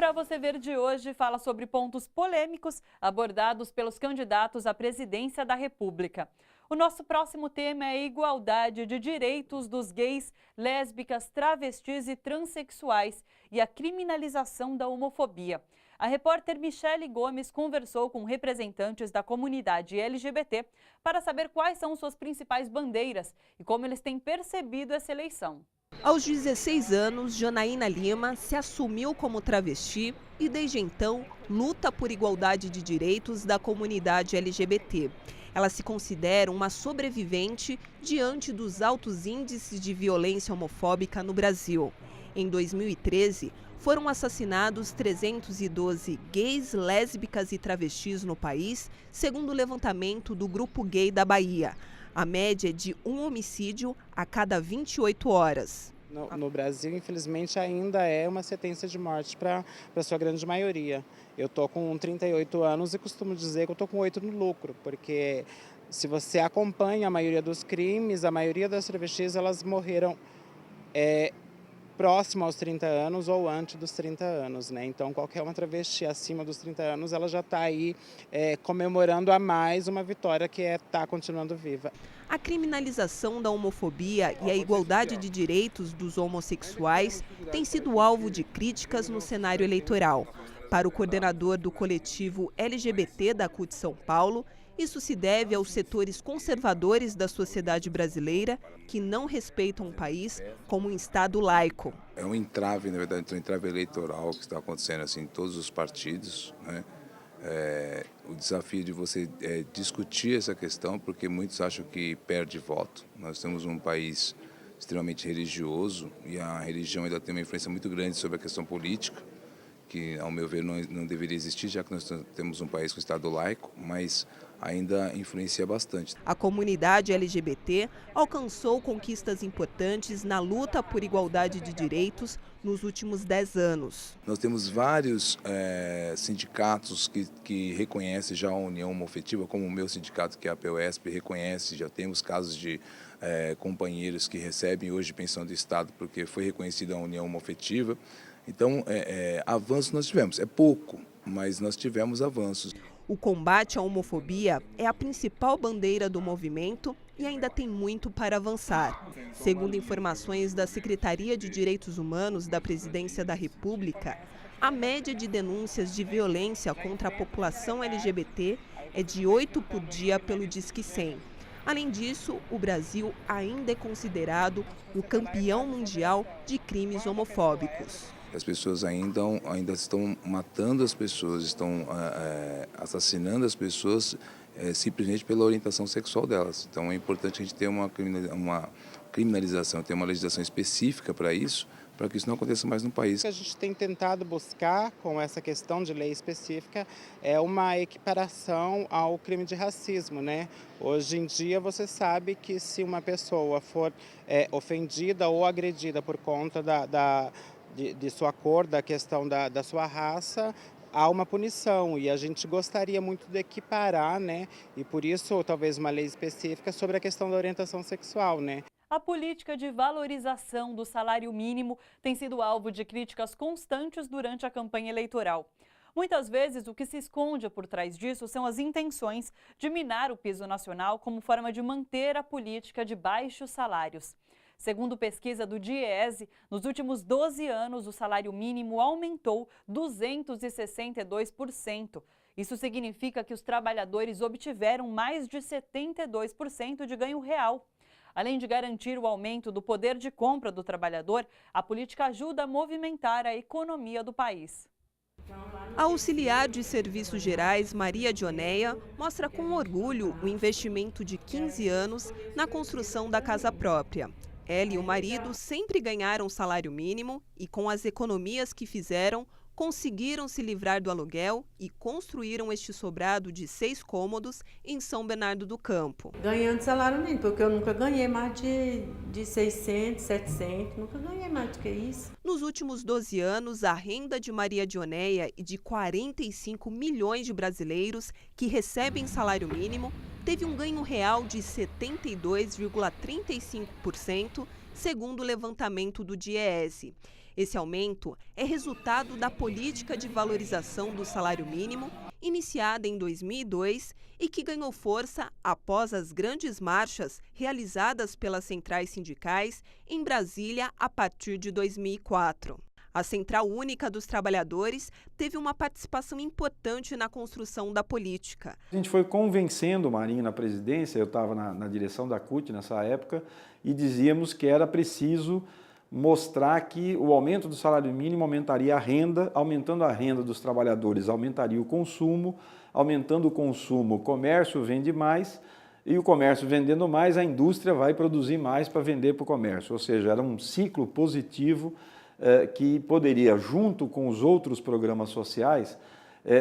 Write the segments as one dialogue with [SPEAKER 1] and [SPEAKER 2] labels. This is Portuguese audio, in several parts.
[SPEAKER 1] Pra Você Ver de hoje fala sobre pontos polêmicos abordados pelos candidatos à presidência da República. O nosso próximo tema é a igualdade de direitos dos gays, lésbicas, travestis e transexuais e a criminalização da homofobia. A repórter Michele Gomes conversou com representantes da comunidade LGBT para saber quais são suas principais bandeiras e como eles têm percebido essa eleição.
[SPEAKER 2] Aos 16 anos, Janaína Lima se assumiu como travesti e, desde então, luta por igualdade de direitos da comunidade LGBT. Ela se considera uma sobrevivente diante dos altos índices de violência homofóbica no Brasil. Em 2013, foram assassinados 312 gays, lésbicas e travestis no país, segundo o levantamento do Grupo Gay da Bahia. A média é de um homicídio a cada 28 horas.
[SPEAKER 3] No Brasil, infelizmente, ainda é uma sentença de morte para a sua grande maioria. Eu estou com 38 anos e costumo dizer que eu estou com 8 no lucro, porque se você acompanha a maioria dos crimes, a maioria das travestis elas morreram próximo aos 30 anos ou antes dos 30 anos, né? Então, qualquer uma travesti acima dos 30 anos, ela já está aí comemorando a mais uma vitória que está continuando viva.
[SPEAKER 2] A criminalização da homofobia e a igualdade de direitos dos homossexuais tem sido alvo de críticas no cenário eleitoral. Para o coordenador do coletivo LGBT da CUT São Paulo, isso se deve aos setores conservadores da sociedade brasileira que não respeitam o país como um Estado laico.
[SPEAKER 4] É um entrave, na verdade, um entrave eleitoral que está acontecendo assim, em todos os partidos, né? O desafio de você discutir essa questão, porque muitos acham que perde voto. Nós temos um país extremamente religioso e a religião ainda tem uma influência muito grande sobre a questão política, que, ao meu ver, não deveria existir, já que nós temos um país com Estado laico, mas ainda influencia bastante.
[SPEAKER 2] A comunidade LGBT alcançou conquistas importantes na luta por igualdade de direitos nos últimos 10 anos.
[SPEAKER 4] Nós temos vários sindicatos que reconhecem já a união homoafetiva, como o meu sindicato, que é a POSP, reconhece, já temos casos de companheiros que recebem hoje pensão do Estado porque foi reconhecida a união homoafetiva. Então, avanços nós tivemos, é pouco, mas nós tivemos avanços.
[SPEAKER 2] O combate à homofobia é a principal bandeira do movimento e ainda tem muito para avançar. Segundo informações da Secretaria de Direitos Humanos da Presidência da República, a média de denúncias de violência contra a população LGBT é de 8 por dia pelo Disque 100. Além disso, o Brasil ainda é considerado o campeão mundial de crimes homofóbicos.
[SPEAKER 4] As pessoas ainda estão matando as pessoas, estão assassinando as pessoas simplesmente pela orientação sexual delas. Então é importante a gente ter uma criminalização, ter uma legislação específica para isso, para que isso não aconteça mais no país.
[SPEAKER 3] O que a gente tem tentado buscar com essa questão de lei específica é uma equiparação ao crime de racismo, né? Hoje em dia você sabe que se uma pessoa for ofendida ou agredida por conta de sua cor, da questão da sua raça, há uma punição e a gente gostaria muito de equiparar, né? E por isso talvez uma lei específica sobre a questão da orientação sexual, né?
[SPEAKER 1] A política de valorização do salário mínimo tem sido alvo de críticas constantes durante a campanha eleitoral. Muitas vezes, o que se esconde por trás disso são as intenções de minar o piso nacional como forma de manter a política de baixos salários. Segundo pesquisa do DIEESE, nos últimos 12 anos, o salário mínimo aumentou 262%. Isso significa que os trabalhadores obtiveram mais de 72% de ganho real. Além de garantir o aumento do poder de compra do trabalhador, a política ajuda a movimentar a economia do país.
[SPEAKER 2] A auxiliar de serviços gerais, Maria Dioneia, mostra com orgulho o investimento de 15 anos na construção da casa própria. Ela e o marido sempre ganharam salário mínimo e, com as economias que fizeram, conseguiram se livrar do aluguel e construíram este sobrado de 6 cômodos em São Bernardo do Campo.
[SPEAKER 5] Ganhando salário mínimo, porque eu nunca ganhei mais de 600, 700, nunca ganhei mais do que isso.
[SPEAKER 2] Nos últimos 12 anos, a renda de Maria Dioneia e de 45 milhões de brasileiros que recebem salário mínimo teve um ganho real de 72,35%, segundo o levantamento do DIEESE. Esse aumento é resultado da política de valorização do salário mínimo, iniciada em 2002 e que ganhou força após as grandes marchas realizadas pelas centrais sindicais em Brasília a partir de 2004. A Central Única dos Trabalhadores teve uma participação importante na construção da política.
[SPEAKER 6] A gente foi convencendo o Marinho na presidência, eu estava na direção da CUT nessa época, e dizíamos que era preciso mostrar que o aumento do salário mínimo aumentaria a renda, aumentando a renda dos trabalhadores, aumentaria o consumo, aumentando o consumo, o comércio vende mais, e o comércio vendendo mais, a indústria vai produzir mais para vender para o comércio. Ou seja, era um ciclo positivo que poderia, junto com os outros programas sociais,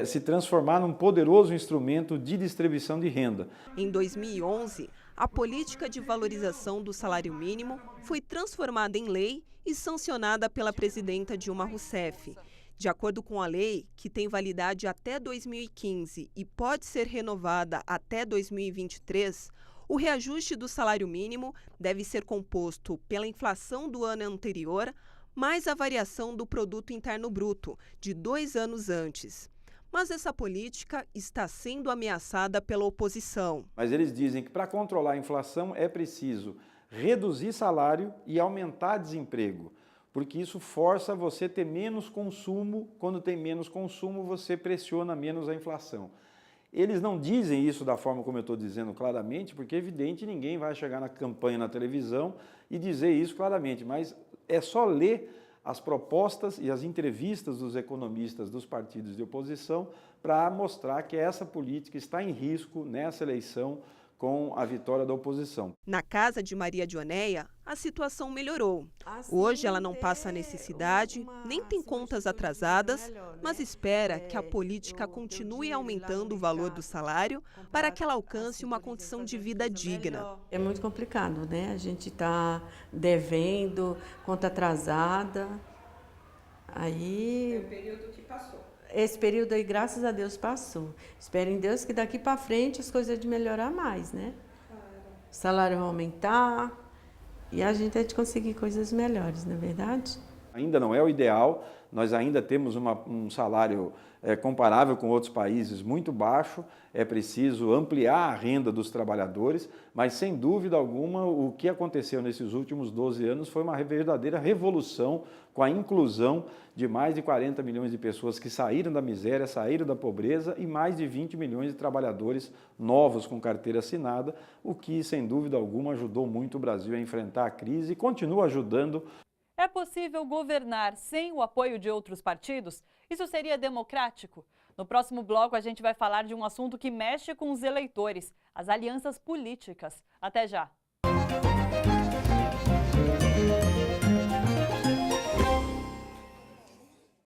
[SPEAKER 6] se transformar num poderoso instrumento de distribuição de renda.
[SPEAKER 2] Em 2011, a política de valorização do salário mínimo foi transformada em lei e sancionada pela presidenta Dilma Rousseff. De acordo com a lei, que tem validade até 2015 e pode ser renovada até 2023, o reajuste do salário mínimo deve ser composto pela inflação do ano anterior, mais a variação do Produto Interno Bruto, de 2 anos antes. Mas essa política está sendo ameaçada pela oposição.
[SPEAKER 6] Mas eles dizem que para controlar a inflação é preciso reduzir salário e aumentar desemprego, porque isso força você a ter menos consumo. Quando tem menos consumo, você pressiona menos a inflação. Eles não dizem isso da forma como eu estou dizendo claramente, porque é evidente, ninguém vai chegar na campanha na televisão e dizer isso claramente, mas é só ler as propostas e as entrevistas dos economistas dos partidos de oposição para mostrar que essa política está em risco nessa eleição com a vitória da oposição.
[SPEAKER 2] Na casa de Maria Dioneia, a situação melhorou. Hoje ela não passa necessidade, nem tem contas atrasadas, mas espera que a política continue aumentando o valor do salário para que ela alcance uma condição de vida digna.
[SPEAKER 5] É muito complicado, né? A gente está devendo, conta atrasada. Aí... É o período que passou. Esse período aí, graças a Deus, passou. Espero em Deus que daqui para frente as coisas de melhorar mais, né? O salário vai aumentar e a gente vai conseguir coisas melhores, não é verdade?
[SPEAKER 6] Ainda não é o ideal, nós ainda temos um salário comparável com outros países muito baixo, é preciso ampliar a renda dos trabalhadores, mas sem dúvida alguma o que aconteceu nesses últimos 12 anos foi uma verdadeira revolução com a inclusão de mais de 40 milhões de pessoas que saíram da miséria, saíram da pobreza e mais de 20 milhões de trabalhadores novos com carteira assinada, o que sem dúvida alguma ajudou muito o Brasil a enfrentar a crise e continua ajudando.
[SPEAKER 1] É possível governar sem o apoio de outros partidos? Isso seria democrático? No próximo bloco, a gente vai falar de um assunto que mexe com os eleitores, as alianças políticas. Até já!